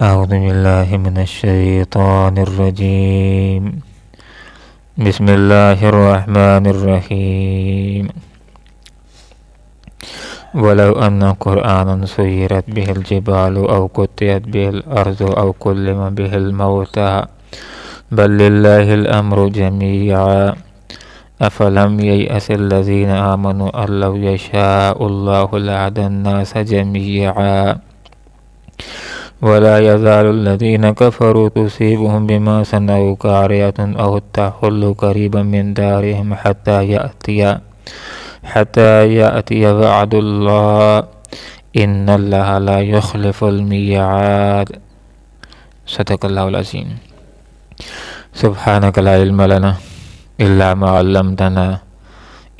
أعوذ بالله من الشيطان الرجيم. بسم الله الرحمن الرحيم. ولو أن قرآنا سيرت به الجبال أو قطعت به الأرض أو كلم به الموتى بل لله الأمر جميعا أفلم ييأس الذين آمنوا أن لو يشاء الله لهدى الناس جميعا ولا يزال الذين كفروا تصيبهم بما صنعوا قارعة أو تحل قريبا من دارهم حتى يأتي وعد الله إن الله لا يخلف الميعاد. صدق الله العظيم. سبحانك لا علم لنا إلا ما علمتنا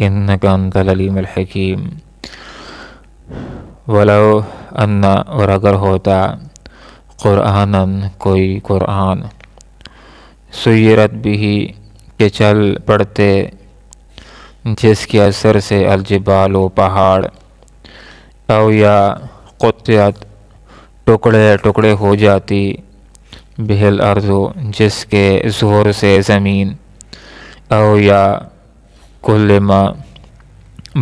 إنك أنت العليم الحكيم. ولو أن، اور اگر ہوتا، قرآناً کوئی قرآن، سیرت بھی کہ چل پڑتے جس کے اثر سے الجبال و پہاڑ، او یا قطعت ٹکڑے ٹکڑے ہو جاتی، بہل ارض جس کے زور سے زمین، او یا کلما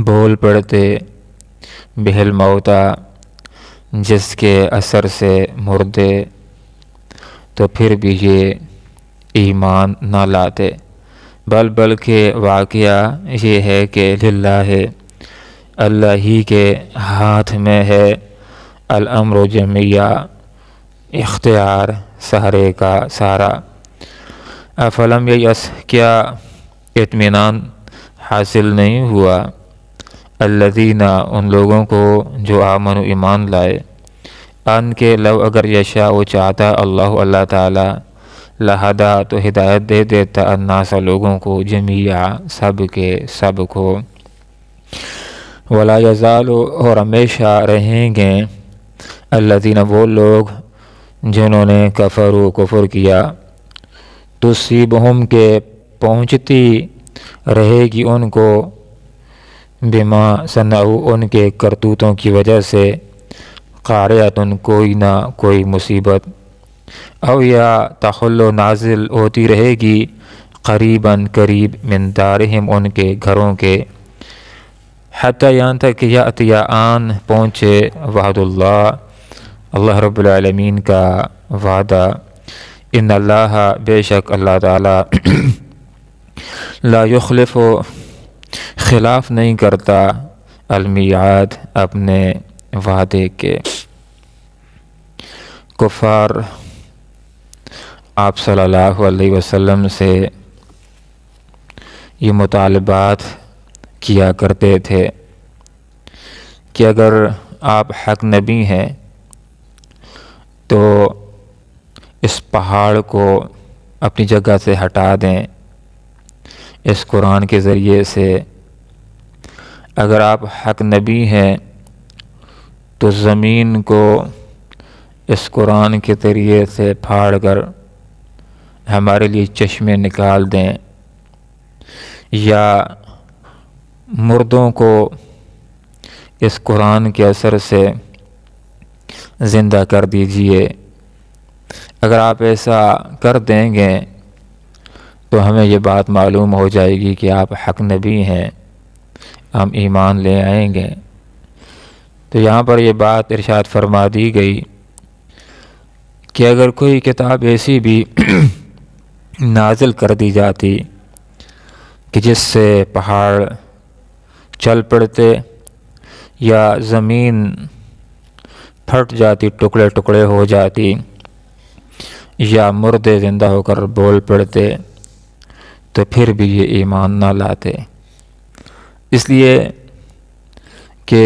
بول پڑتے، بہل موتا جس کے اثر سے مردے، تو پھر بھی یہ ایمان نہ لاتے، بلکہ واقعہ یہ ہے کہ للہ ہے، اللہ ہی کے ہاتھ میں ہے، الامر جمیعا، اختیار سارے کا سارا۔ افلم ییأس، کیا اطمینان حاصل نہیں ہوا، الذین، ان لوگوں کو جو آمنوا ایمان لائے، ان کے لو اگر یشاء وہ چاہتا اللہ تعالی، لہدا تو ہدایت دے دیتا، الناس لوگوں کو، جمیعا سب کے سب کو، ولا یزال، اور ہمیشہ رہیں گے، الذین وہ لوگ جنہوں نے کفر کیا، تصیبہم کے پہنچتی رہے گی ان کو، بما صنعوا ان کے کرتوتوں کی وجہ سے، قارعۃ کوئی نہ کوئی مصیبت، او یا تحل نازل ہوتی رہے گی، قریباً قریب، من دارہم ان کے گھروں کے، حتی یہاں تک کہ یأتی آن پہنچے، وعد اللہ رب العالمین کا وعدہ، ان اللہ بے شک اللہ تعالی، لا یخلف خلاف نہیں کرتا، المیعاد اپنے وعدے کے۔ کفار آپ صلی اللہ علیہ وسلم سے یہ مطالبات کیا کرتے تھے کہ اگر آپ حق نبی ہیں تو اس پہاڑ کو اپنی جگہ سے ہٹا دیں، اس قرآن کے ذریعے سے، اگر آپ حق نبی ہیں تو زمین کو اس قرآن کے ذریعے سے پھاڑ کر ہمارے لیے چشمے نکال دیں، یا مردوں کو اس قرآن کے اثر سے زندہ کر دیجئے۔ اگر آپ ایسا کر دیں گے تو ہمیں یہ بات معلوم ہو جائے گی کہ آپ حق نبی ہیں، ہم ایمان لے آئیں گے۔ تو یہاں پر یہ بات ارشاد فرما دی گئی کہ اگر کوئی کتاب ایسی بھی نازل کر دی جاتی کہ جس سے پہاڑ چل پڑتے، یا زمین پھٹ جاتی، ٹکڑے ٹکڑے ہو جاتی، یا مردے زندہ ہو کر بول پڑتے، تو پھر بھی یہ ایمان نہ لاتے، اس لیے کہ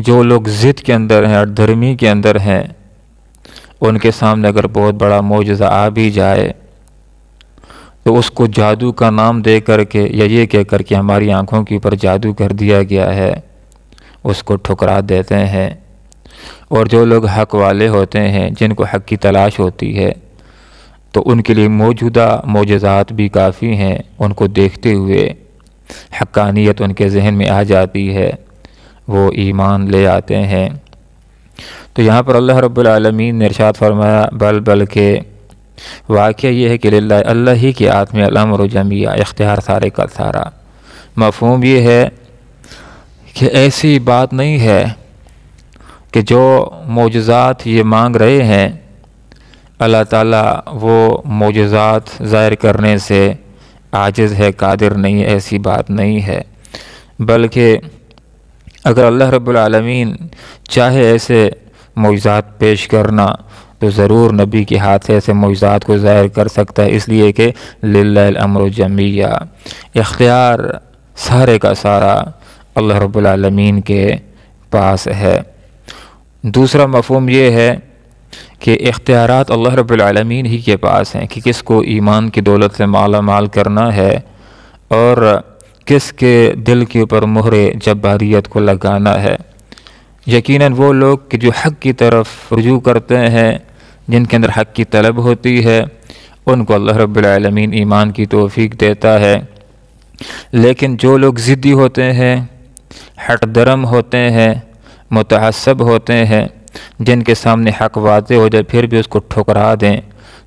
جو لوگ ضد کے اندر ہیں اور دھرمی کے اندر ہیں، ان کے سامنے اگر بہت بڑا معجزہ آ بھی جائے تو اس کو جادو کا نام دے کر کے، یا یہ کہہ کر کے ہماری آنکھوں کے اوپر جادو کر دیا گیا ہے، اس کو ٹھکرا دیتے ہیں۔ اور جو لوگ حق والے ہوتے ہیں، جن کو حق کی تلاش ہوتی ہے، تو ان کے لیے موجودہ معجزات بھی کافی ہیں، ان کو دیکھتے ہوئے حقانیت ان کے ذہن میں آ جاتی ہے، وہ ایمان لے آتے ہیں۔ تو یہاں پر اللہ رب العالمین نے ارشاد فرمایا بلکہ واقعہ یہ ہے کہ للہ اللہ ہی کے ہاتھ میں الامر جمیع، اختیار سارے کا سارا۔ مفہوم یہ ہے کہ ایسی بات نہیں ہے کہ جو معجزات یہ مانگ رہے ہیں اللہ تعالیٰ وہ معجزات ظاہر کرنے سے عاجز ہے، قادر نہیں ہے، ایسی بات نہیں ہے۔ بلکہ اگر اللہ رب العالمین چاہے ایسے معجزات پیش کرنا تو ضرور نبی کے ہاتھ سے ایسے معجزات کو ظاہر کر سکتا ہے، اس لیے کہ للہ الامر جمیع، اختیار سارے کا سارا اللہ رب العالمین کے پاس ہے۔ دوسرا مفہوم یہ ہے کہ اختیارات اللہ رب العالمین ہی کے پاس ہیں کہ کس کو ایمان کی دولت سے مالا مال کرنا ہے اور کس کے دل کے اوپر مہر جباریت کو لگانا ہے۔ یقیناً وہ لوگ کہ جو حق کی طرف رجوع کرتے ہیں، جن کے اندر حق کی طلب ہوتی ہے، ان کو اللہ رب العالمین ایمان کی توفیق دیتا ہے۔ لیکن جو لوگ ضدی ہوتے ہیں، ہٹ درم ہوتے ہیں، متعصب ہوتے ہیں، جن کے سامنے حق واضح ہو جائے پھر بھی اس کو ٹھکرا دیں،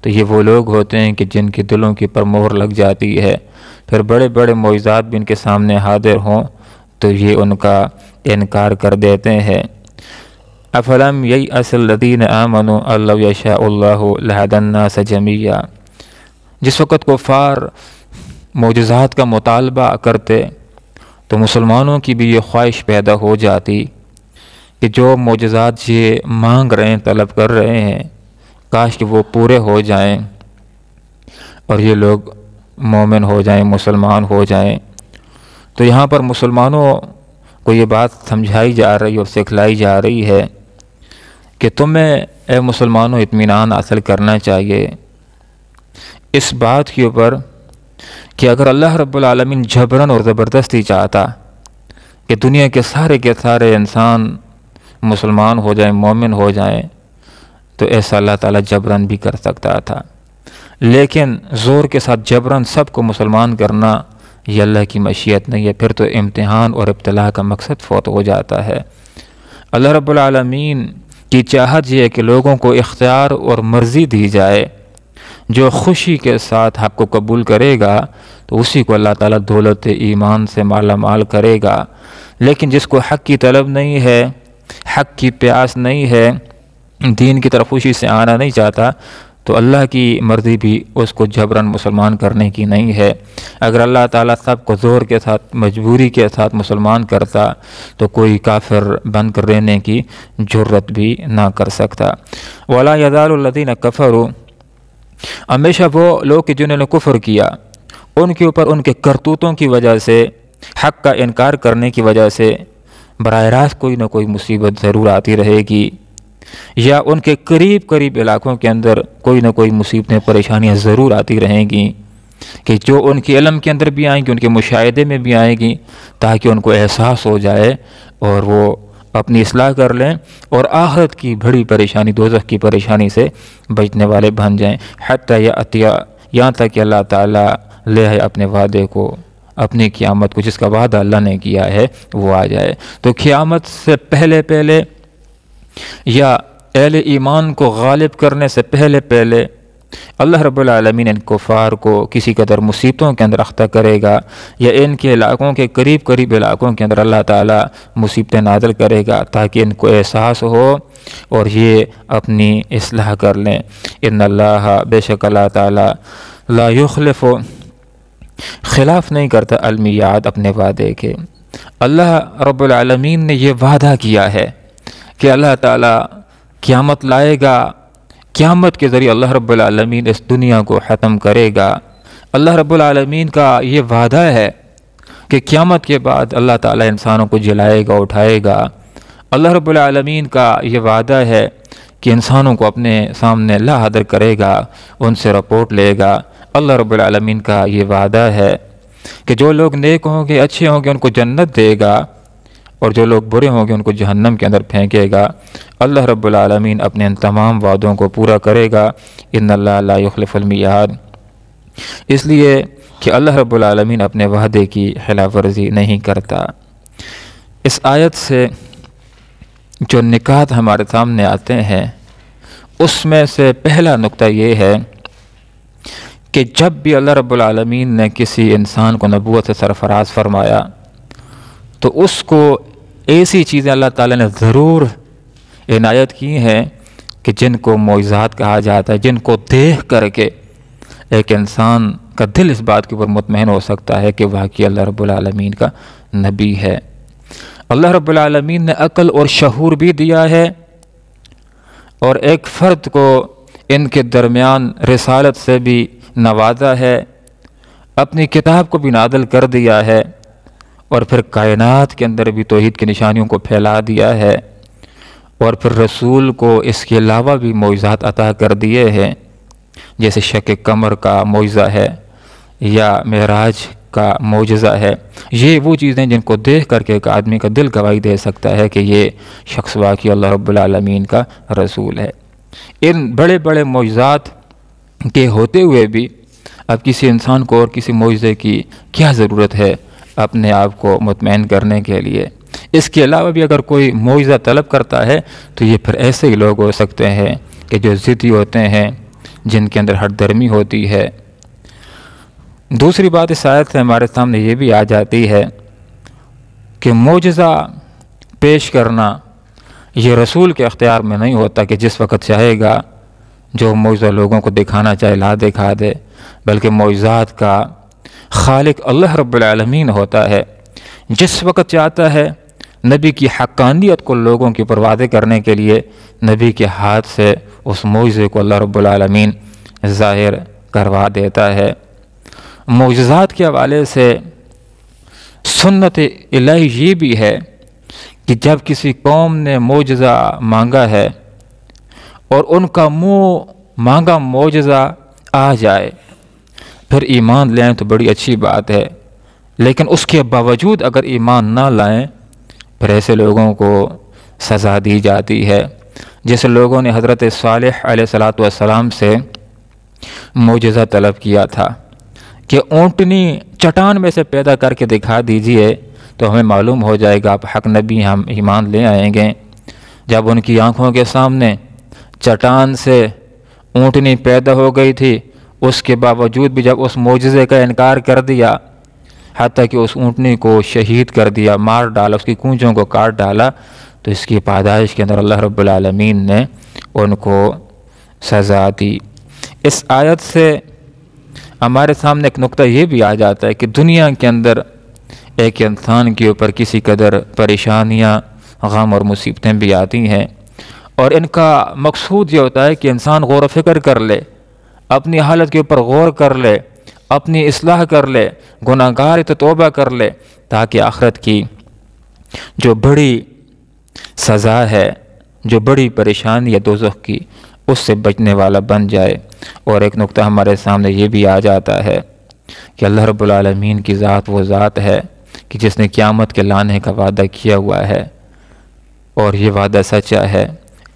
تو یہ وہ لوگ ہوتے ہیں کہ جن کے دلوں کے پر مہر لگ جاتی ہے۔ پھر بڑے بڑے معجزات بھی ان کے سامنے حاضر ہوں تو یہ ان کا انکار کر دیتے ہیں۔ افلم ییأس الذین آمنوا ان لو یشاء اللہ لہدی الناس جمیعا، جس وقت کفار معجزات کا مطالبہ کرتے تو مسلمانوں کی بھی یہ خواہش پیدا ہو جاتی کہ جو معجزات یہ مانگ رہے ہیں، طلب کر رہے ہیں، کاش کہ وہ پورے ہو جائیں اور یہ لوگ مومن ہو جائیں، مسلمان ہو جائیں۔ تو یہاں پر مسلمانوں کو یہ بات سمجھائی جا رہی اور سکھلائی جا رہی ہے کہ تمہیں اے مسلمانوں اطمینان حاصل کرنا چاہیے اس بات کے اوپر کہ اگر اللہ رب العالمین جبراً اور زبردستی چاہتا کہ دنیا کے سارے انسان مسلمان ہو جائیں، مومن ہو جائیں، تو ایسا اللہ تعالیٰ جبراً بھی کر سکتا تھا۔ لیکن زور کے ساتھ جبراً سب کو مسلمان کرنا یہ اللہ کی مشیت نہیں ہے، پھر تو امتحان اور ابتلاء کا مقصد فوت ہو جاتا ہے۔ اللہ رب العالمین کی چاہت یہ ہے کہ لوگوں کو اختیار اور مرضی دی جائے، جو خوشی کے ساتھ حق کو قبول کرے گا تو اسی کو اللہ تعالیٰ دولت ایمان سے مالا مال کرے گا۔ لیکن جس کو حق کی طلب نہیں ہے، حق کی پیاس نہیں ہے، دین کی طرف خوشی سے آنا نہیں چاہتا، تو اللہ کی مرضی بھی اس کو جبراً مسلمان کرنے کی نہیں ہے۔ اگر اللہ تعالیٰ سب کو زور کے ساتھ، مجبوری کے ساتھ مسلمان کرتا تو کوئی کافر بن کر رہنے کی جرت بھی نہ کر سکتا۔ وَلَا يَزَالُ الَّذِينَ كَفَرُوا، ہمیشہ وہ لوگ کہ جنہوں نے کفر کیا، ان کے اوپر ان کے کرتوتوں کی وجہ سے، حق کا انکار کرنے کی وجہ سے براہ راست کوئی نہ کوئی مصیبت ضرور آتی رہے گی، یا ان کے قریب علاقوں کے اندر کوئی نہ کوئی مصیبتیں، پریشانیاں ضرور آتی رہیں گی کہ جو ان کے علم کے اندر بھی آئیں گی، ان کے مشاہدے میں بھی آئیں گی، تاکہ ان کو احساس ہو جائے اور وہ اپنی اصلاح کر لیں اور آخرت کی بڑی پریشانی، دوزخ کی پریشانی سے بچنے والے بن جائیں۔ حتیٰ یہاں تک کہ اللہ تعالیٰ لے آئے اپنے وعدے کو، اپنی قیامت کو، جس کا وعدہ اللہ نے کیا ہے وہ آ جائے۔ تو قیامت سے پہلے یا اہل ایمان کو غالب کرنے سے پہلے اللہ رب العالمین ان کفار کو کسی قدر مصیبتوں کے اندر اختہ کرے گا، یا ان کے علاقوں کے قریب علاقوں کے اندر اللہ تعالیٰ مصیبتیں نازل کرے گا تاکہ ان کو احساس ہو اور یہ اپنی اصلاح کر لیں۔ ان اللہ، بے شک اللہ تعالیٰ، لا یخلف، خلاف نہیں کرتا، المیعاد، اپنے وعدے کے۔ اللہ رب العالمین نے یہ وعدہ کیا ہے کہ اللہ تعالیٰ قیامت لائے گا، قیامت کے ذریعے اللہ رب العالمین اس دنیا کو ختم کرے گا۔ اللہ رب العالمین کا یہ وعدہ ہے کہ قیامت کے بعد اللہ تعالیٰ انسانوں کو جلائے گا، اٹھائے گا۔ اللہ رب العالمین کا یہ وعدہ ہے کہ انسانوں کو اپنے سامنے لا حاضر کرے گا، ان سے رپورٹ لے گا۔ اللہ رب العالمین کا یہ وعدہ ہے کہ جو لوگ نیک ہوں گے، اچھے ہوں گے، ان کو جنت دے گا، اور جو لوگ برے ہوں گے ان کو جہنم کے اندر پھینکے گا۔ اللہ رب العالمین اپنے ان تمام وعدوں کو پورا کرے گا۔ ان اللہ لا یخلف المیعاد، اس لیے کہ اللہ رب العالمین اپنے وعدے کی خلاف ورزی نہیں کرتا۔ اس آیت سے جو نکات ہمارے سامنے آتے ہیں اس میں سے پہلا نقطہ یہ ہے کہ جب بھی اللہ رب العالمین نے کسی انسان کو نبوت سے سرفراز فرمایا تو اس کو ایسی چیزیں اللہ تعالیٰ نے ضرور عنایت کی ہیں کہ جن کو معجزات کہا جاتا ہے، جن کو دیکھ کر کے ایک انسان کا دل اس بات کے اوپر مطمئن ہو سکتا ہے کہ واقعی اللہ رب العالمین کا نبی ہے۔ اللہ رب العالمین نے عقل اور شعور بھی دیا ہے، اور ایک فرد کو ان کے درمیان رسالت سے بھی نوازا ہے، اپنی کتاب کو بھی نازل کر دیا ہے، اور پھر کائنات کے اندر بھی توحید کی نشانیوں کو پھیلا دیا ہے، اور پھر رسول کو اس کے علاوہ بھی معجزات عطا کر دیے ہیں، جیسے شق قمر کا معجزہ ہے یا معراج کا معجزہ ہے۔ یہ وہ چیزیں جن کو دیکھ کر کے ایک آدمی کا دل گواہی دے سکتا ہے کہ یہ شخص واقعی اللہ رب العالمین کا رسول ہے۔ ان بڑے بڑے معجزات کے ہوتے ہوئے بھی اب کسی انسان کو اور کسی معجزے کی کیا ضرورت ہے اپنے آپ کو مطمئن کرنے کے لیے؟ اس کے علاوہ بھی اگر کوئی معجزہ طلب کرتا ہے تو یہ پھر ایسے ہی لوگ ہو سکتے ہیں کہ جو ضدی ہوتے ہیں، جن کے اندر ہٹ درمی ہوتی ہے۔ دوسری بات اس آیت سے ہمارے سامنے یہ بھی آ جاتی ہے کہ معجزہ پیش کرنا یہ رسول کے اختیار میں نہیں ہوتا کہ جس وقت چاہے گا جو معجزہ لوگوں کو دکھانا چاہے لا دکھا دے، بلکہ معجزات کا خالق اللہ رب العالمین ہوتا ہے۔ جس وقت چاہتا ہے نبی کی حقانیت کو لوگوں کی پر واضح کرنے کے لیے نبی کے ہاتھ سے اس معجزے کو اللہ رب العالمین ظاہر کروا دیتا ہے۔ معجزات کے حوالے سے سنت الہی یہ بھی ہے کہ جب کسی قوم نے معجزہ مانگا ہے اور ان کا منہ مانگا معجزہ آ جائے، پھر ایمان لائیں تو بڑی اچھی بات ہے، لیکن اس کے باوجود اگر ایمان نہ لائیں پھر ایسے لوگوں کو سزا دی جاتی ہے۔ جیسے لوگوں نے حضرت صالح علیہ السلام سے معجزہ طلب کیا تھا کہ اونٹنی چٹان میں سے پیدا کر کے دکھا دیجئے تو ہمیں معلوم ہو جائے گا آپ حق نبی، ہم ایمان لے آئیں گے۔ جب ان کی آنکھوں کے سامنے چٹان سے اونٹنی پیدا ہو گئی تھی، اس کے باوجود بھی جب اس معجزے کا انکار کر دیا، حتیٰ کہ اس اونٹنی کو شہید کر دیا، مار ڈالا، اس کی کونجوں کو کاٹ ڈالا، تو اس کی پاداش کے اندر اللہ رب العالمین نے ان کو سزا دی۔ اس آیت سے ہمارے سامنے ایک نقطہ یہ بھی آ جاتا ہے کہ دنیا کے اندر ایک انسان کے اوپر کسی قدر پریشانیاں، غم اور مصیبتیں بھی آتی ہیں، اور ان کا مقصود یہ ہوتا ہے کہ انسان غور و فکر کر لے، اپنی حالت کے اوپر غور کر لے، اپنی اصلاح کر لے، گناہ گار تو توبہ کر لے، تاکہ آخرت کی جو بڑی سزا ہے، جو بڑی پریشانی ہے دوزخ کی، اس سے بچنے والا بن جائے۔ اور ایک نقطہ ہمارے سامنے یہ بھی آ جاتا ہے کہ اللہ رب العالمین کی ذات وہ ذات ہے کہ جس نے قیامت کے لانے کا وعدہ کیا ہوا ہے، اور یہ وعدہ سچا ہے،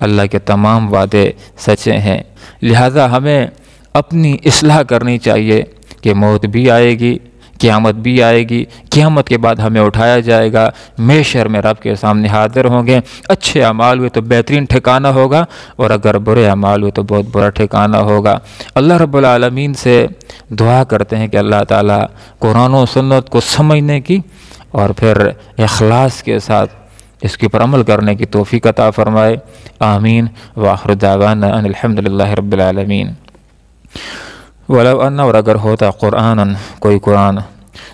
اللہ کے تمام وعدے سچے ہیں۔ لہذا ہمیں اپنی اصلاح کرنی چاہیے کہ موت بھی آئے گی، قیامت بھی آئے گی، قیامت کے بعد ہمیں اٹھایا جائے گا، محشر میں رب کے سامنے حاضر ہوں گے۔ اچھے اعمال ہوئے تو بہترین ٹھکانہ ہوگا، اور اگر برے اعمال ہوئے تو بہت برا ٹھکانہ ہوگا۔ اللہ رب العالمین سے دعا کرتے ہیں کہ اللہ تعالیٰ قرآن و سنت کو سمجھنے کی اور پھر اخلاص کے ساتھ اس کے پر عمل کرنے کی توفیق عطا فرمائے۔ آمین۔ وآخر دعوانا ان الحمدللہ رب العالمین۔ ولو ان، اور اگر ہوتا قرآن کوئی قرآن،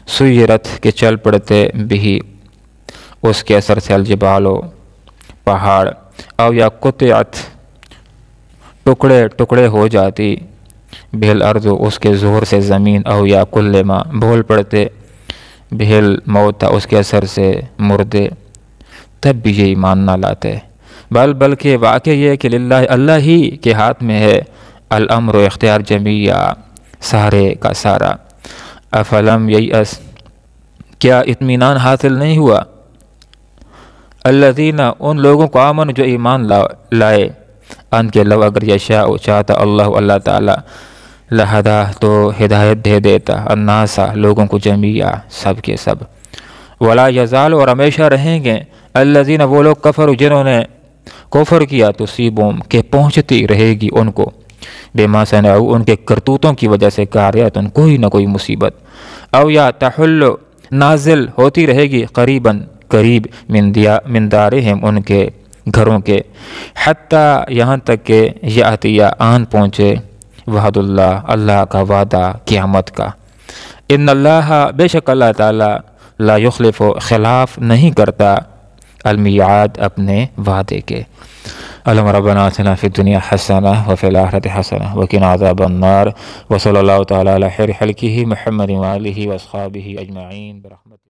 سیرت کے چل پڑتے بھی اس کے اثر سے الجبال پہاڑ، او یا قطعت ٹکڑے ٹکڑے ہو جاتی، بہل ارض اس کے زور سے زمین، او یا کلما بول پڑتے، بہل موتا اس کے اثر سے مردے، تب بھی یہ ایمان نہ لاتے۔ بلکہ واقع یہ ہے کہ للہ اللہ ہی کے ہاتھ میں ہے الامر و اختیار جمیعہ، سارے کا سارا۔ افلم ییأس، کیا اطمینان حاصل نہیں ہوا، الذین ان لوگوں کو آمن جو ایمان لائے، ان کے لو اگر یشاء چاہتا اللہ تعالیٰ لہدا تو ہدایت دے دیتا، الناس لوگوں کو جمیعہ سب کے سب، ولا یزال اور ہمیشہ رہیں گے، الذین وہ لوگ کفروا جنہوں نے کفر کیا تصیبہم کہ پہنچتی رہے گی ان کو، بما صنعوا ان کے کرتوتوں کی وجہ سے، قاریۃ کوئی نہ کوئی مصیبت، او یا تحل نازل ہوتی رہے گی، قریباً قریب، من دارہم ان کے گھروں کے، حتیٰ یہاں تک کہ یأتی آن پہنچے وعد اللہ اللہ کا وعدہ قیامت کا، ان اللہ بے شک اللہ تعالیٰ لا یخلف خلاف نہیں کرتا المیعاد اپنے وعدے کے۔ اللہم ربنا آتنا فی الدنیا حسنہ وفی الآخرۃ حسنہ وقنا عذاب النار، وصلی اللہ تعالیٰ علی خیر خلقہ محمد وآلہ واصحابہ اجمعین برحمتہ۔